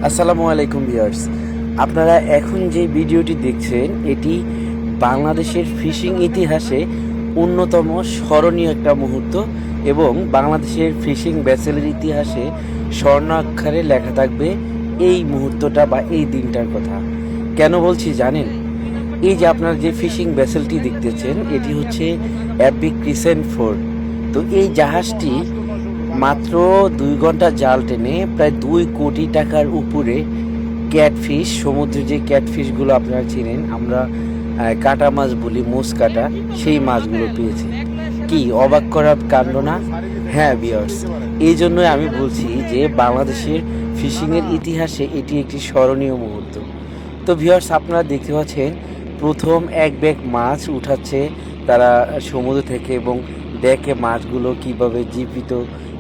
আসসালামু আলাইকুম ভিউয়ার্স, আপনারা এখন যে ভিডিওটি দেখছেন এটি বাংলাদেশের ফিশিং ইতিহাসে অন্যতম স্মরণীয় একটা মুহূর্ত এবং বাংলাদেশের ফিশিং ভেসেলের ইতিহাসে স্বর্ণাক্ষরে লেখা থাকবে এই মুহূর্তটা বা এই দিনটার কথা। কেন বলছি জানেন? এই যে আপনারা যে ফিশিং ভেসেলটি দেখতেছেন এটি হচ্ছে অ্যাপিক ক্রিসেন্ট 4। তো এই জাহাজটি মাত্র 2 ঘন্টা জাল টেনে প্রায় 2 কোটি টাকার উপরে ক্যাটফিশ, সমুদ্রের যে ক্যাটফিশগুলো আপনারা চিনেন, আমরা কাটা মাছ বলি, মোস কাটা, সেই মাছগুলো পেয়েছে। কি অবাক করার কাণ্ড না? হ্যাঁ ভিউয়ার্স, এই জন্যই আমি বলছি যে বাংলাদেশের ফিশিংয়ের ইতিহাসে এটি একটি স্মরণীয় মুহূর্ত। তো ভিউয়ার্স, আপনারা দেখতে পাচ্ছেন প্রথম এক ব্যাগ মাছ উঠাচ্ছে তারা সমুদ্র থেকে এবং দেখে মাছগুলো কিভাবে জীবিত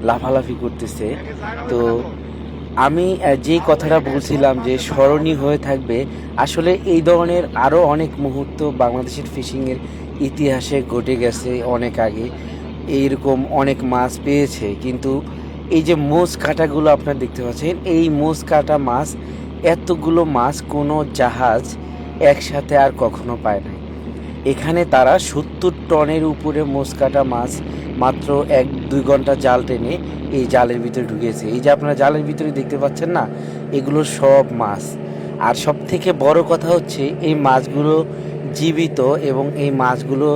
লাফালাফি করতেছে। তো আমি যেই কথাটা বলছিলাম যে স্মরণীয় হয়ে থাকবে, আসলে এই ধরনের আরও অনেক মুহূর্ত বাংলাদেশের ফিশিংয়ের ইতিহাসে ঘটে গেছে অনেক আগে। এইরকম অনেক মাছ পেয়েছে, কিন্তু এই যে মোষ কাটাগুলো আপনারা দেখতে পাচ্ছেন, এই মোষ কাটা মাছ, এতগুলো মাছ কোনো জাহাজ একসাথে আর কখনো পায় না। এখানে তারা 70 টনের উপরে মোষ কাটা মাছ মাত্র 1-2 ঘন্টা জাল টেনে এই জালের ভিতরে ঢুকেছে। এই যে আপনারা জালের ভিতরে দেখতে পাচ্ছেন না, এগুলো সব মাছ। আর সব থেকে বড় কথা হচ্ছে এই মাছগুলো জীবিত এবং এই মাছগুলো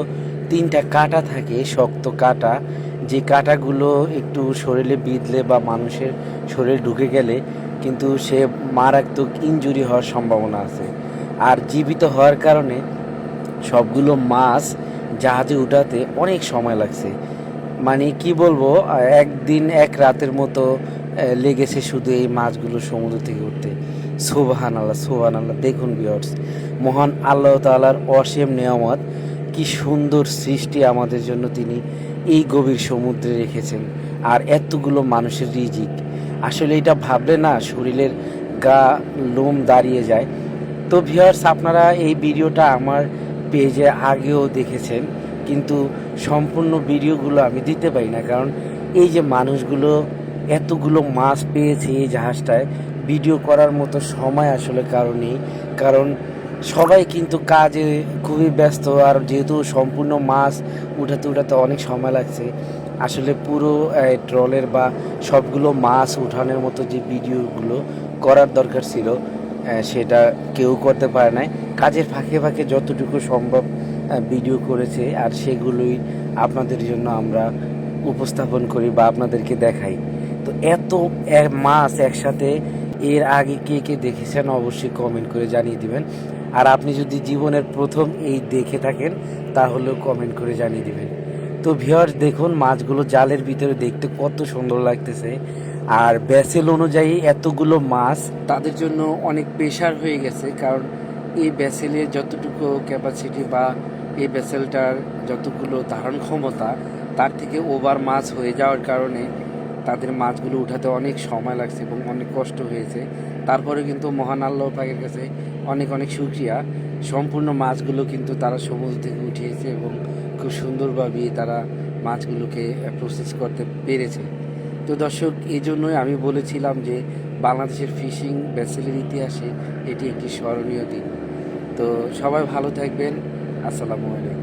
3টা কাঁটা থাকে, শক্ত কাঁটা, যে কাঁটাগুলো একটু শরীরে বিঁধলে বা মানুষের শরীরে ঢুকে গেলে কিন্তু সে মারাত্মক ইনজুরি হওয়ার সম্ভাবনা আছে। আর জীবিত হওয়ার কারণে সবগুলো মাছ জাহাজে উঠাতে অনেক সময় লাগছে। মানে কি বলবো, একদিন এক রাতের মতো লেগেছে শুধু এই মাছগুলো সমুদ্র থেকে উঠতে। সুবহান আল্লাহ, সুবহান আল্লাহ। দেখুন ভিউয়ার্স, মহান আল্লাহ তাআলার অসীম নেয়ামত, কি সুন্দর সৃষ্টি আমাদের জন্য তিনি এই গভীর সমুদ্রে রেখেছেন, আর এতগুলো মানুষের রিজিক। আসলে এটা ভাবলে না শরীরের গা লোম দাঁড়িয়ে যায়। তো ভিউয়ার্স, আপনারা এই ভিডিওটা আমার পেজে আগেও দেখেছেন, কিন্তু সম্পূর্ণ ভিডিওগুলো আমি দিতে পারি না, কারণ এই যে মানুষগুলো এতগুলো মাছ পেয়েছে এই জাহাজটায়, ভিডিও করার মতো সময় আসলে কারণেই, কারণ সবাই কিন্তু কাজে খুবই ব্যস্ত, আর যেহেতু সম্পূর্ণ মাছ উঠাতে উঠাতে অনেক সময় লাগছে, আসলে পুরো ট্রলের বা সবগুলো মাছ উঠানোর মতো যে ভিডিওগুলো করার দরকার ছিল সেটা কেউ করতে পারে নাই। কাজের ফাঁকে ফাঁকে যতটুকু সম্ভব ভিডিও করেছে, আর সেগুলোই আপনাদের জন্য আমরা উপস্থাপন করি বা আপনাদেরকে দেখাই। তো এত মাছ একসাথে এর আগে কে কে দেখেছেন অবশ্যই কমেন্ট করে জানিয়ে দিবেন। আর আপনি যদি জীবনের প্রথম এই দেখে থাকেন তাহলেও কমেন্ট করে জানিয়ে দিবেন। তো ভিউয়ার্স, দেখুন মাছগুলো জালের ভিতরে দেখতে কত সুন্দর লাগতেছে, আর ভেসেল অনুযায়ী এতগুলো মাছ তাদের জন্য অনেক প্রেশার হয়ে গেছে, কারণ এই ভেসেলের যতটুকু ক্যাপাসিটি বা এই ভেসেলটার যতগুলো ধারণ ক্ষমতা তার থেকে ওভার মাছ হয়ে যাওয়ার কারণে তাদের মাছগুলো উঠাতে অনেক সময় লাগছে এবং অনেক কষ্ট হয়েছে। তারপরে কিন্তু মহান আল্লাহ পাকের কাছে অনেক অনেক শুকরিয়া, সম্পূর্ণ মাছগুলো কিন্তু তারা সমুদ্র থেকে উঠিয়েছে এবং খুব সুন্দরভাবে তারা মাছগুলোকে প্রসেস করতে পেরেছে। তো দর্শক, এই জন্যই আমি বলেছিলাম যে বাংলাদেশের ফিশিং ভেসেলের ইতিহাসে এটি একটি স্মরণীয় দিন। তো সবাই ভালো থাকবেন। আসসালামু আলাইকুম।